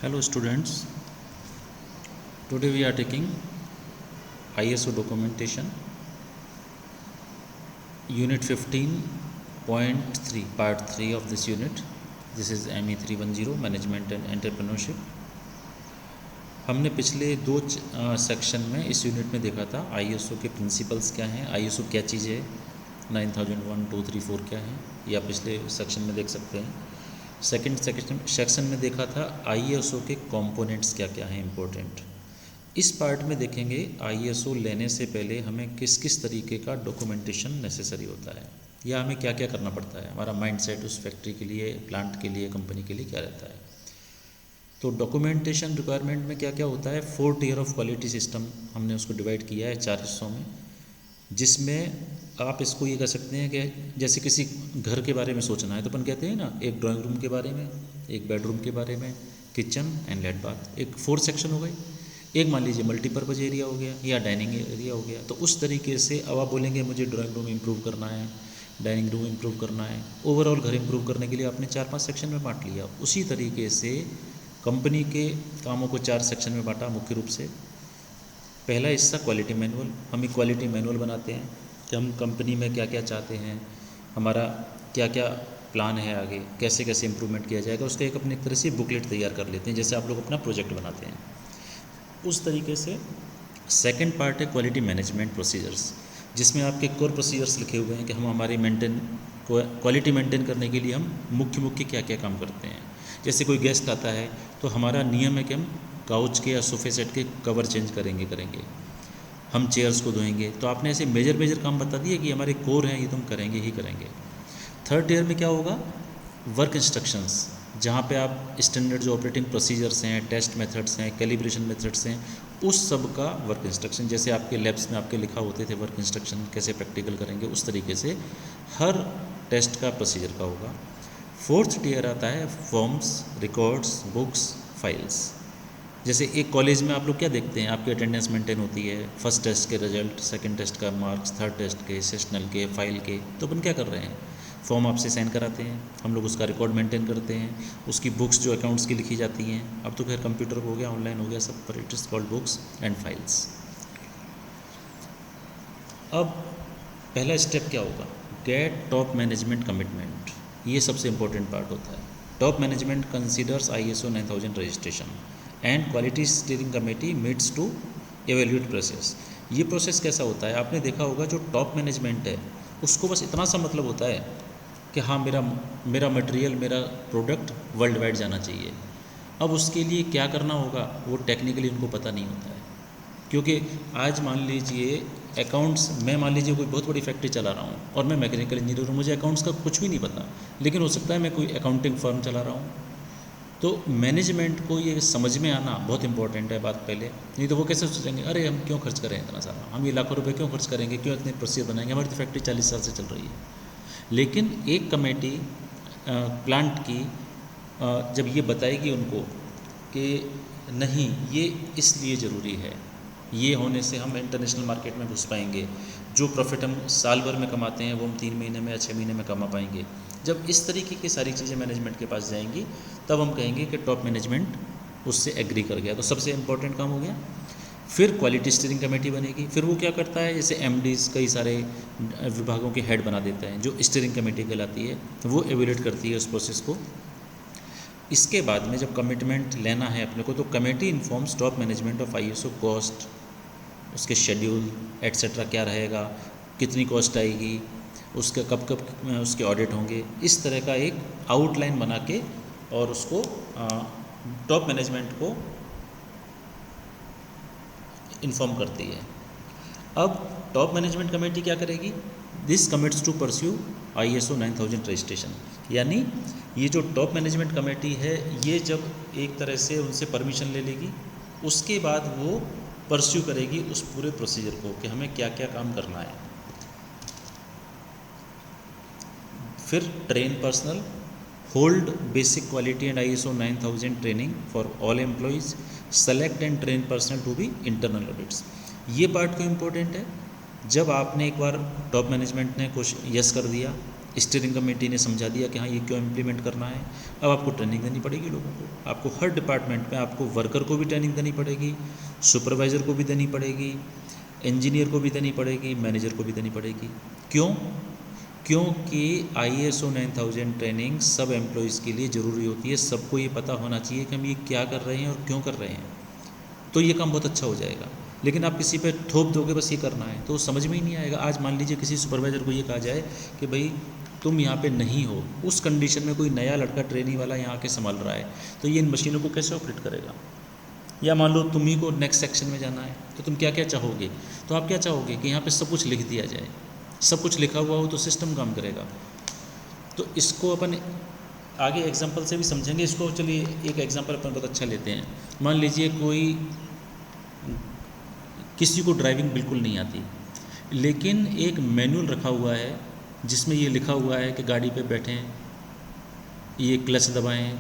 Hello students, today we are taking ISO documentation unit 15.3 part 3 of this unit. This is ME 310 management and entrepreneurship. हमने पिछले दो section में इस unit में देखा था ISO के प्रिंसिपल्स क्या हैं, ISO क्या चीज़ है, 9001, 2, 3, 4 क्या है, या पिछले सेक्शन में देख सकते हैं। सेकंड सेक्शन में देखा था ISO के कंपोनेंट्स क्या क्या हैं इम्पोर्टेंट। इस पार्ट में देखेंगे ISO लेने से पहले हमें किस किस तरीके का डॉक्यूमेंटेशन नेसेसरी होता है, या हमें क्या क्या करना पड़ता है, हमारा माइंडसेट उस फैक्ट्री के लिए, प्लांट के लिए, कंपनी के लिए क्या रहता है। तो डॉक्यूमेंटेशन रिक्वायरमेंट में क्या क्या होता है, 4 टियर ऑफ क्वालिटी सिस्टम हमने उसको डिवाइड किया है 4 हिस्सों में, जिसमें आप इसको ये कह सकते हैं कि जैसे किसी घर के बारे में सोचना है तो अपन कहते हैं ना, एक ड्राइंग रूम के बारे में, एक बेडरूम के बारे में, किचन एंड लेट बाथ, एक 4 सेक्शन हो गए। एक मान लीजिए मल्टीपर्पज़ एरिया हो गया या डाइनिंग एरिया हो गया। तो उस तरीके से अब आप बोलेंगे मुझे ड्राइंग रूम इम्प्रूव करना है, डाइनिंग रूम इम्प्रूव करना है, ओवरऑल घर इम्प्रूव करने के लिए आपने 4-5 सेक्शन में बांट लिया। उसी तरीके से कंपनी के कामों को 4 सेक्शन में बांटा मुख्य रूप से। पहला हिस्सा क्वालिटी मैनुअल, हम एक क्वालिटी मैनुअल बनाते हैं कि हम कंपनी में क्या क्या चाहते हैं, हमारा क्या क्या प्लान है आगे, कैसे कैसे इम्प्रूवमेंट किया जाएगा, उसका एक अपनी तरह से बुकलेट तैयार कर लेते हैं, जैसे आप लोग अपना प्रोजेक्ट बनाते हैं उस तरीके से। सेकंड पार्ट है क्वालिटी मैनेजमेंट प्रोसीजर्स, जिसमें आपके कोर प्रोसीजर्स लिखे हुए हैं कि हम हमारी क्वालिटी मेंटेन करने के लिए हम मुख्य क्या क्या काम करते हैं। जैसे कोई गेस्ट आता है तो हमारा नियम है कि हम काउच के या सोफे सेट के कवर चेंज करेंगे, हम चेयर्स को धोएंगे। तो आपने ऐसे मेजर काम बता दिए कि हमारे कोर हैं, ये तो हम करेंगे ही करेंगे। थर्ड ईयर में क्या होगा, वर्क इंस्ट्रक्शंस, जहाँ पे आप स्टैंडर्ड जो ऑपरेटिंग प्रोसीजर्स हैं, टेस्ट मेथड्स हैं, कैलिब्रेशन मेथड्स हैं, उस सब का वर्क इंस्ट्रक्शन, जैसे आपके लैब्स में आपके लिखा होते थे वर्क इंस्ट्रक्शन कैसे प्रैक्टिकल करेंगे, उस तरीके से हर टेस्ट का प्रोसीजर का होगा। फोर्थ टीयर आता है फॉर्म्स, रिकॉर्ड्स, बुक्स, फाइल्स। जैसे एक कॉलेज में आप लोग क्या देखते हैं, आपकी अटेंडेंस मेंटेन होती है, फर्स्ट टेस्ट के रिजल्ट, सेकंड टेस्ट का मार्क्स, थर्ड टेस्ट के, सेशनल के, फाइल के। तो अपन क्या कर रहे हैं, फॉर्म आपसे साइन कराते हैं, हम लोग उसका रिकॉर्ड मेंटेन करते हैं, उसकी बुक्स जो अकाउंट्स की लिखी जाती हैं, अब तो खैर कंप्यूटर हो गया, ऑनलाइन हो गया सब, पर it is called books and files. अब पहला स्टेप क्या होगा, गेट टॉप मैनेजमेंट कमिटमेंट। ये सबसे इंपॉर्टेंट पार्ट होता है। Top management considers ISO 9000 registration and quality steering committee meets to evaluate process. ये प्रोसेस कैसा होता है, आपने देखा होगा जो टॉप मैनेजमेंट है उसको बस इतना सा मतलब होता है कि हाँ मेरा मटेरियल, मेरा प्रोडक्ट वर्ल्ड वाइड जाना चाहिए। अब उसके लिए क्या करना होगा वो टेक्निकली उनको पता नहीं होता है, क्योंकि आज मान लीजिए अकाउंट्स, मैं मान लीजिए कोई बहुत बड़ी फैक्ट्री चला रहा हूँ और मैं मैकेनिकल इंजीनियर हूँ, मुझे अकाउंट्स का कुछ भी नहीं पता, लेकिन हो सकता है मैं कोई अकाउंटिंग फर्म चला रहा हूँ। तो मैनेजमेंट को ये समझ में आना बहुत इंपॉर्टेंट है बात पहले, नहीं तो वो कैसे सोचेंगे अरे हम क्यों खर्च करें इतना सारा, हम ये लाखों रुपए क्यों खर्च करेंगे, क्यों इतने प्रोसीजर बनाएंगे, हमारी तो फैक्ट्री 40 साल से चल रही है। लेकिन एक कमेटी प्लांट की जब ये बताएगी उनको कि नहीं ये इसलिए ज़रूरी है, ये होने से हम इंटरनेशनल मार्केट में घुस पाएंगे, जो प्रॉफिट हम साल भर में कमाते हैं वो हम 3 महीने में या 6 महीने में कमा पाएंगे। जब इस तरीके की सारी चीज़ें मैनेजमेंट के पास जाएंगी तब हम कहेंगे कि टॉप मैनेजमेंट उससे एग्री कर गया। तो सबसे इम्पोर्टेंट काम हो गया। फिर क्वालिटी स्टीयरिंग कमेटी बनेगी। फिर वो क्या करता है, जैसे MDs कई सारे विभागों के हेड बना देता है, जो स्टीयरिंग कमेटी कहलाती है, वो एवेल्यूएट करती है उस प्रोसेस को। इसके बाद में जब कमिटमेंट लेना है अपने को, तो committee informs top management of ISO cost, उसके शेड्यूल एट्सेट्रा क्या रहेगा, कितनी कॉस्ट आएगी, उसके कब उसके ऑडिट होंगे, इस तरह का एक आउटलाइन बना के और उसको टॉप मैनेजमेंट को इन्फॉर्म करती है। अब टॉप मैनेजमेंट कमेटी क्या करेगी, this commits to pursue ISO 9000 registration. यानी ये जो टॉप मैनेजमेंट कमेटी है ये जब एक तरह से उनसे परमिशन ले लेगी, उसके बाद वो परस्यू करेगी उस पूरे प्रोसीजर को कि हमें क्या क्या काम करना है। फिर train personnel, hold basic quality and ISO 9000 training for all employees, select and train personnel to be internal audits. ये पार्ट क्यों इम्पोर्टेंट है, जब आपने एक बार टॉप मैनेजमेंट ने कुछ यस कर दिया स्टीयरिंग कमेटी ने समझा दिया कि हाँ ये क्यों इम्प्लीमेंट करना है। अब आपको ट्रेनिंग देनी पड़ेगी लोगों को, आपको हर डिपार्टमेंट में आपको वर्कर को भी ट्रेनिंग देनी पड़ेगी, सुपरवाइज़र को भी देनी पड़ेगी, इंजीनियर को भी देनी पड़ेगी, मैनेजर को भी देनी पड़ेगी। क्यों? क्योंकि ISO 9000 ट्रेनिंग सब एम्प्लॉयज़ के लिए ज़रूरी होती है। सबको ये पता होना चाहिए कि हम ये क्या कर रहे हैं और क्यों कर रहे हैं, तो ये काम बहुत अच्छा हो जाएगा। लेकिन आप किसी पे थोप दोगे बस ये करना है तो समझ में ही नहीं आएगा। आज मान लीजिए किसी सुपरवाइज़र को ये कहा जाए कि भाई तुम यहाँ पे नहीं हो, उस कंडीशन में कोई नया लड़का ट्रेनिंग वाला यहाँ के संभाल रहा है, तो ये इन मशीनों को कैसे ऑपरेट करेगा? या मान लो तुम ही को नेक्स्ट सेक्शन में जाना है, तो तुम क्या क्या चाहोगे? तो आप क्या चाहोगे कि यहाँ पे सब कुछ लिख दिया जाए, सब कुछ लिखा हुआ हो तो सिस्टम काम करेगा। तो इसको अपन आगे एग्जांपल से भी समझेंगे। इसको चलिए एक एग्जांपल अपन बहुत अच्छा लेते हैं। मान लीजिए किसी को ड्राइविंग बिल्कुल नहीं आती, लेकिन एक मैनुअल रखा हुआ है जिसमें ये लिखा हुआ है कि गाड़ी पे बैठें, ये क्लच दबाएं,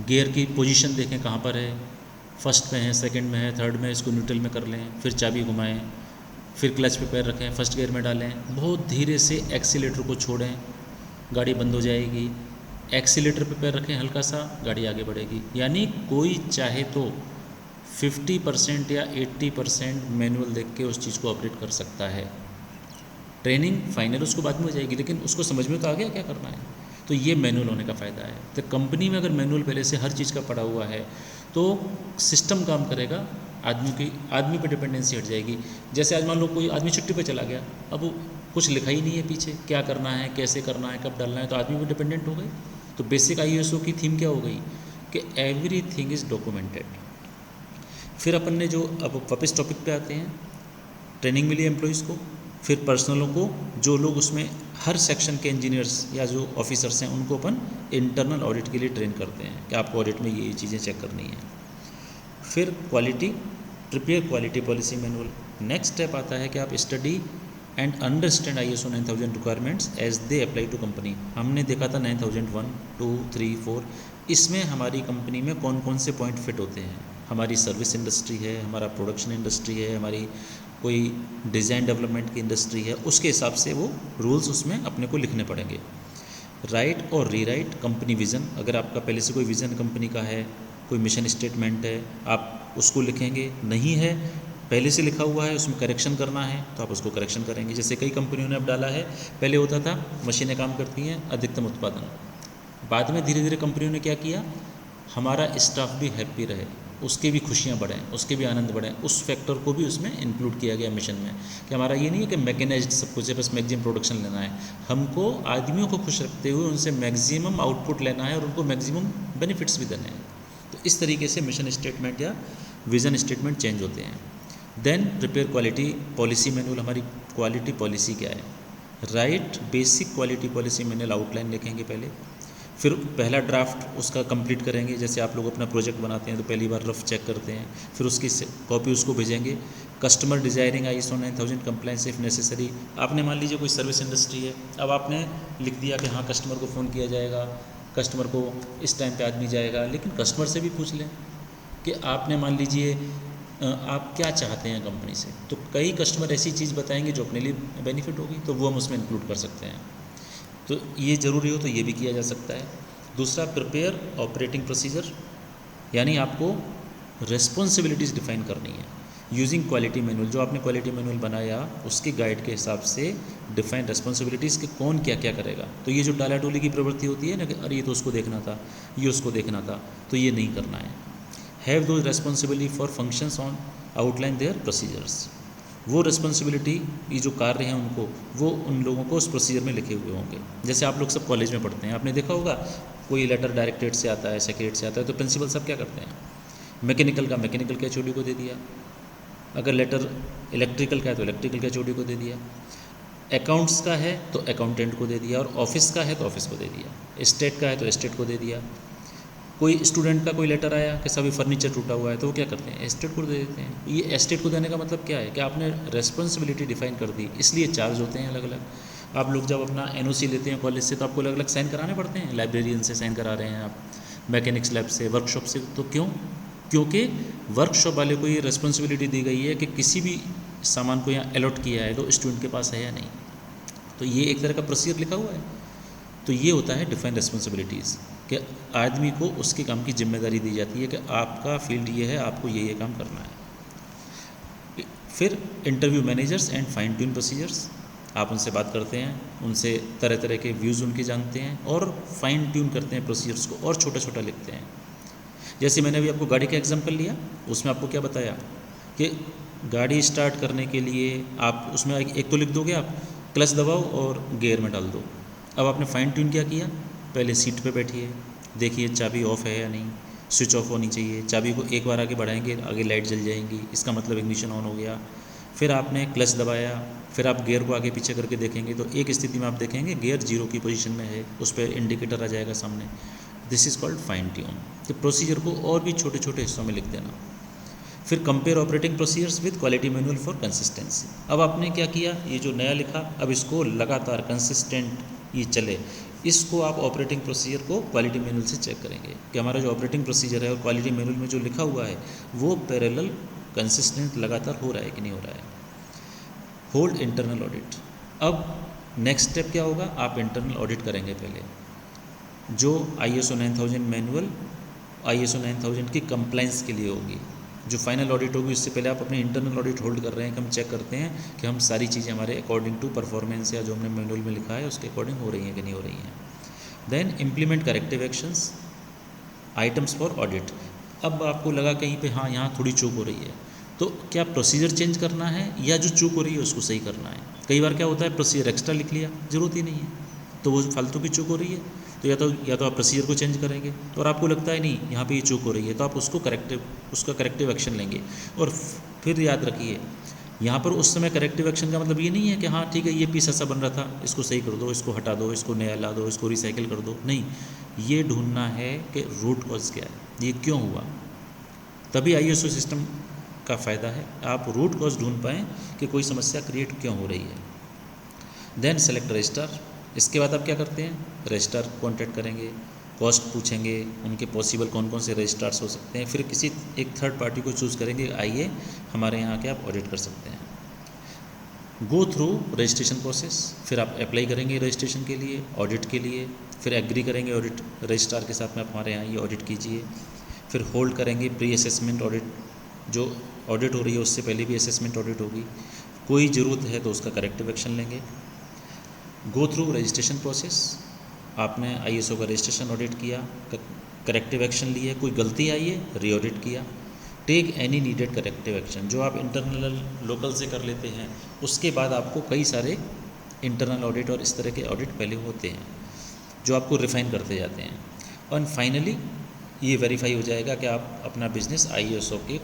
गियर की पोजीशन देखें कहाँ पर है, फर्स्ट में है, सेकंड में है, थर्ड में, इसको न्यूट्रल में कर लें, फिर चाबी घुमाएं, फिर क्लच पे पैर रखें, फर्स्ट गियर में डालें, बहुत धीरे से एक्सीलेटर को छोड़ें, गाड़ी बंद हो जाएगी, एक्सीलेटर पे पैर रखें हल्का सा, गाड़ी आगे बढ़ेगी। यानी कोई चाहे तो 50% या 80% मैनुअल देख के उस चीज़ को ऑपरेट कर सकता है। ट्रेनिंग फाइनल उसको बाद में हो जाएगी, लेकिन उसको समझ में तो आ गया क्या करना है। तो ये मैनुअल होने का फ़ायदा है। तो कंपनी में अगर मैनुअल पहले से हर चीज़ का पड़ा हुआ है तो सिस्टम काम करेगा, आदमी पे डिपेंडेंसी हट जाएगी। जैसे आज मान लो कोई आदमी छुट्टी पे चला गया, अब वो कुछ लिखा ही नहीं है पीछे क्या करना है, कैसे करना है, कब डालना है, तो आदमी पे डिपेंडेंट हो गए। तो बेसिक ISO की थीम क्या हो गई कि एवरीथिंग इज़ डॉक्यूमेंटेड। फिर अपन ने जो अब वापस टॉपिक पे आते हैं, ट्रेनिंग मिली एम्प्लॉयज़ को, फिर पर्सनलों को, जो लोग उसमें हर सेक्शन के इंजीनियर्स या जो ऑफिसर्स हैं उनको अपन इंटरनल ऑडिट के लिए ट्रेन करते हैं कि आपको ऑडिट में ये चीज़ें चेक करनी है। फिर quality, prepare quality policy manual. Next step आता है कि आप study and understand ISO 9000 requirements as they apply to company. हमने देखा था 9001, 2, 3, 4, इसमें हमारी कंपनी में कौन कौन से पॉइंट फिट होते हैं। हमारी सर्विस इंडस्ट्री है, हमारा प्रोडक्शन इंडस्ट्री है, हमारी कोई डिज़ाइन डेवलपमेंट की इंडस्ट्री है, उसके हिसाब से वो रूल्स उसमें अपने को लिखने पड़ेंगे। राइट और रीराइट कंपनी विज़न, अगर आपका पहले से कोई विज़न कंपनी का है, कोई मिशन स्टेटमेंट है, आप उसको लिखेंगे। नहीं है, पहले से लिखा हुआ है, उसमें करेक्शन करना है तो आप उसको करेक्शन करेंगे। जैसे कई कंपनियों ने अब डाला है, पहले होता था मशीनें काम करती हैं अधिकतम उत्पादन, बाद में धीरे धीरे कंपनियों ने क्या किया, हमारा स्टाफ भी हैप्पी रहे, उसके भी खुशियाँ बढ़ें, उसके भी आनंद बढ़ें, उस फैक्टर को भी उसमें इंक्लूड किया गया मिशन में। कि हमारा ये नहीं है कि मैकेनाइज्ड सब कुछ है, बस मैक्सिमम प्रोडक्शन लेना है, हमको आदमियों को खुश रखते हुए उनसे मैक्सिमम आउटपुट लेना है और उनको मैक्सिमम बेनिफिट्स भी देने हैं। तो इस तरीके से मिशन स्टेटमेंट या विज़न स्टेटमेंट चेंज होते हैं। Then prepare quality policy manual, हमारी क्वालिटी पॉलिसी क्या है। Write basic quality policy manual outline लिखेंगे पहले, फिर पहला ड्राफ्ट उसका कंप्लीट करेंगे। जैसे आप लोग अपना प्रोजेक्ट बनाते हैं तो पहली बार रफ चेक करते हैं, फिर उसकी कॉपी उसको भेजेंगे। Customer desiring ISO 9000 compliance if necessary. आपने मान लीजिए कोई सर्विस इंडस्ट्री है, अब आपने लिख दिया कि हाँ कस्टमर को फ़ोन किया जाएगा, कस्टमर को इस टाइम पे आदमी जाएगा, लेकिन कस्टमर से भी पूछ लें कि आपने मान लीजिए आप क्या चाहते हैं कंपनी से, तो कई कस्टमर ऐसी चीज़ बताएंगे जो अपने लिए बेनिफिट होगी, तो वो हम उसमें इंक्लूड कर सकते हैं। तो ये ज़रूरी हो तो ये भी किया जा सकता है। दूसरा प्रिपेयर ऑपरेटिंग प्रोसीजर, यानी आपको रिस्पॉन्सिबिलिटीज़ डिफाइन करनी है यूजिंग क्वालिटी मैनुअल। जो आपने क्वालिटी मैनुअल बनाया उसके गाइड के हिसाब से डिफाइन रिस्पॉन्सिबिलिटीज़ कि कौन क्या क्या करेगा। तो ये जो टाला टोली की प्रवृत्ति होती है ना कि अरे ये तो उसको देखना था, ये उसको देखना था, तो ये नहीं करना है। हैव दो responsibility for functions on outline their procedures. वो रिस्पॉन्सिबिलिटी, ये जो कार्य हैं उनको, वो उन लोगों को उस प्रोसीजर में लिखे हुए होंगे। जैसे आप लोग सब कॉलेज में पढ़ते हैं, आपने देखा होगा कोई लेटर डायरेक्टरेट से आता है, सेक्रेटरी से आता है, तो प्रिंसिपल सब क्या करते हैं, मैकेनिकल का मैकेनिकल के HOD को दे दिया, अगर लेटर इलेक्ट्रिकल का है तो इलेक्ट्रिकल के HOD को दे दिया, अकाउंट्स का है तो अकाउंटेंट को दे दिया, और ऑफिस का है तो ऑफिस को दे दिया, स्टेट का है तो स्टेट को दे दिया। कोई स्टूडेंट का कोई लेटर आया कि सभी फर्नीचर टूटा हुआ है, तो वो क्या करते हैं, एस्टेट को दे देते हैं। ये एस्टेट को देने का मतलब क्या है कि आपने रेस्पॉन्सिबिलिटी डिफाइन कर दी, इसलिए चार्ज होते हैं अलग अलग। आप लोग जब अपना NOC लेते हैं कॉलेज से तो आपको अलग अलग साइन कराने पड़ते हैं, लाइब्रेरियन से साइन करा रहे हैं आप, मैकेनिक्स लैब से, वर्कशॉप से। तो क्यों? क्योंकि वर्कशॉप वाले को ये रेस्पॉन्सिबिलिटी दी गई है कि किसी भी सामान को यहाँ अलॉट किया है तो स्टूडेंट के पास है या नहीं। तो ये एक तरह का प्रोसीजर लिखा हुआ है। तो ये होता है डिफाइन रिस्पॉन्सिबिलिटीज़, कि आदमी को उसके काम की जिम्मेदारी दी जाती है कि आपका फील्ड ये है, आपको ये काम करना है। फिर interview managers and fine tune procedures, आप उनसे बात करते हैं, उनसे तरह तरह के व्यूज़ उनके जानते हैं और फाइन ट्यून करते हैं प्रोसीजर्स को और छोटा छोटा लिखते हैं। जैसे मैंने अभी आपको गाड़ी का एग्जांपल लिया, उसमें आपको क्या बताया कि गाड़ी स्टार्ट करने के लिए आप उसमें एक तो लिख दोगे आप क्लच दबाओ और गियर में डाल दो। अब आपने फाइन ट्यून क्या किया, पहले सीट पे बैठिए, देखिए चाबी ऑफ है या नहीं, स्विच ऑफ होनी चाहिए, चाबी को एक बार आगे बढ़ाएंगे आगे लाइट जल जाएंगी, इसका मतलब इग्निशन ऑन हो गया। फिर आपने क्लच दबाया, फिर आप गियर को आगे पीछे करके देखेंगे तो एक स्थिति में आप देखेंगे गियर 0 की पोजीशन में है, उस पर इंडिकेटर आ जाएगा सामने। This is called fine tune. तो प्रोसीजर को और भी छोटे छोटे हिस्सों में लिख देना। फिर compare operating procedures with quality manual for consistency. अब आपने क्या किया, ये जो नया लिखा अब इसको लगातार कंसिस्टेंट ये चले, इसको आप ऑपरेटिंग प्रोसीजर को क्वालिटी मैनुअल से चेक करेंगे कि हमारा जो ऑपरेटिंग प्रोसीजर है और क्वालिटी मैनुअल में जो लिखा हुआ है वो पैरेलल कंसिस्टेंट लगातार हो रहा है कि नहीं हो रहा है। Hold internal audit. अब नेक्स्ट स्टेप क्या होगा, आप इंटरनल ऑडिट करेंगे पहले जो ISO 9000 मैनुअल ISO 9000 की कंप्लाइंस के लिए होगी। जो फाइनल ऑडिट होगी उससे पहले आप अपने इंटरनल ऑडिट होल्ड कर रहे हैं कि हम चेक करते हैं कि हम सारी चीज़ें हमारे अकॉर्डिंग टू परफॉर्मेंस या जो हमने मैनुअल में लिखा है उसके अकॉर्डिंग हो रही हैं कि नहीं हो रही हैं। Then implement corrective actions items for audit. अब आपको लगा कहीं पे हाँ यहाँ थोड़ी चूक हो रही है, तो क्या प्रोसीजर चेंज करना है या जो चूक हो रही है उसको सही करना है। कई बार क्या होता है प्रोसीजर एक्स्ट्रा लिख लिया, ज़रूरत ही नहीं है, तो वो फालतू की चूक हो रही है। तो या तो आप प्रोसीजर को चेंज करेंगे और आपको लगता है नहीं यहाँ पे ये चूक हो रही है तो आप उसका करेक्टिव एक्शन लेंगे। और फिर याद रखिए यहाँ पर उस समय करेक्टिव एक्शन का मतलब ये नहीं है कि हाँ ठीक है ये पीस ऐसा बन रहा था इसको सही कर दो, इसको हटा दो, इसको नया ला दो, इसको रिसाइकिल कर दो। नहीं, ये ढूंढना है कि रूट कॉज क्या है, ये क्यों हुआ। तभी ISO सिस्टम का फ़ायदा है, आप रूट कॉज ढूंढ पाएँ कि कोई समस्या क्रिएट क्यों हो रही है। Then select registrar. इसके बाद आप क्या करते हैं, रजिस्ट्रार कॉन्टैक्ट करेंगे, कॉस्ट पूछेंगे, उनके पॉसिबल कौन कौन से रजिस्ट्रार्स हो सकते हैं, फिर किसी एक थर्ड पार्टी को चूज़ करेंगे, आइए हमारे यहाँ आके आप ऑडिट कर सकते हैं। गो थ्रू रजिस्ट्रेशन प्रोसेस, फिर आप अप्लाई करेंगे रजिस्ट्रेशन के लिए, ऑडिट के लिए, फिर एग्री करेंगे ऑडिट रजिस्ट्रार के साथ में आप हमारे यहाँ ये ऑडिट कीजिए। फिर होल्ड करेंगे प्री असेसमेंट ऑडिट, जो ऑडिट हो रही है उससे पहले भी असेसमेंट ऑडिट होगी, कोई ज़रूरत है तो उसका करेक्टिव एक्शन लेंगे। गो थ्रू रजिस्ट्रेशन प्रोसेस, आपने ISO का रजिस्ट्रेशन ऑडिट किया, करेक्टिव एक्शन लिए, कोई गलती आई है री ऑडिट किया। Take any needed corrective action, जो आप इंटरनल लोकल से कर लेते हैं उसके बाद आपको कई सारे इंटरनल ऑडिट और इस तरह के ऑडिट पहले होते हैं जो आपको रिफाइन करते जाते हैं। और फाइनली ये वेरीफाई हो जाएगा कि आप अपना बिजनेस ISO के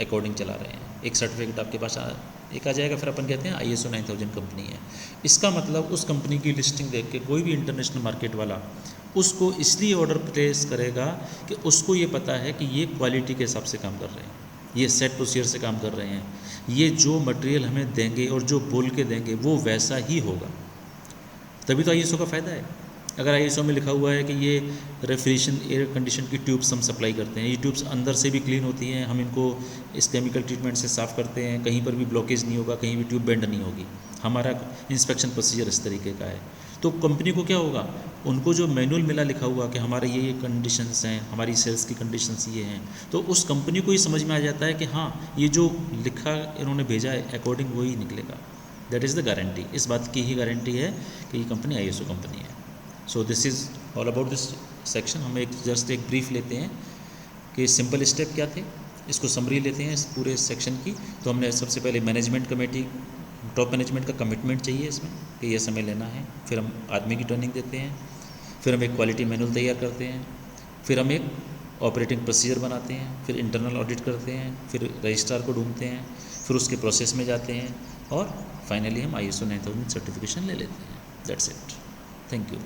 अकॉर्डिंग चला रहे हैं। एक सर्टिफिकेट आपके पास आ जाएगा, फिर अपन कहते हैं ISO 9000 कंपनी है। इसका मतलब उस कंपनी की लिस्टिंग देख के कोई भी इंटरनेशनल मार्केट वाला उसको इसलिए ऑर्डर प्लेस करेगा कि उसको ये पता है कि ये क्वालिटी के हिसाब से काम कर रहे हैं, ये सेट प्रोसीजर से काम कर रहे हैं, ये जो मटेरियल हमें देंगे और जो बोल के देंगे वो वैसा ही होगा। तभी तो ISO का फ़ायदा है। अगर ISO में लिखा हुआ है कि ये रेफ्रिजरेशन एयर कंडीशन की ट्यूब्स हम सप्लाई करते हैं, ये ट्यूब्स अंदर से भी क्लीन होती हैं, हम इनको इस केमिकल ट्रीटमेंट से साफ़ करते हैं, कहीं पर भी ब्लॉकेज नहीं होगा, कहीं भी ट्यूब बेंड नहीं होगी, हमारा इंस्पेक्शन प्रोसीजर इस तरीके का है, तो कंपनी को क्या होगा, उनको जो मैनुअल मिला लिखा हुआ कि हमारे ये कंडीशंस हैं, हमारी सेल्स की कंडीशंस ये हैं, तो उस कंपनी को ये समझ में आ जाता है कि हाँ ये जो लिखा इन्होंने भेजा है अकॉर्डिंग वही निकलेगा। That is the guarantee. इस बात की ही गारंटी है कि ये कंपनी ISO कंपनी है। So this is all about this section. हम जस्ट एक ब्रीफ लेते हैं कि सिंपल स्टेप क्या थे, इसको समरी लेते हैं इस पूरे सेक्शन की। तो हमने सबसे पहले मैनेजमेंट कमेटी, टॉप मैनेजमेंट का कमिटमेंट चाहिए इसमें कि ये समय लेना है, फिर हम आदमी की ट्रेनिंग देते हैं, फिर हम एक क्वालिटी मैनुअल तैयार करते हैं, फिर हम एक ऑपरेटिंग प्रोसीजर बनाते हैं, फिर इंटरनल ऑडिट करते हैं, फिर रजिस्ट्रार को ढूंढते हैं, फिर उसके प्रोसेस में जाते हैं और फाइनली हम ISO 9000 सर्टिफिकेशन ले लेते हैं। That's it. Thank you.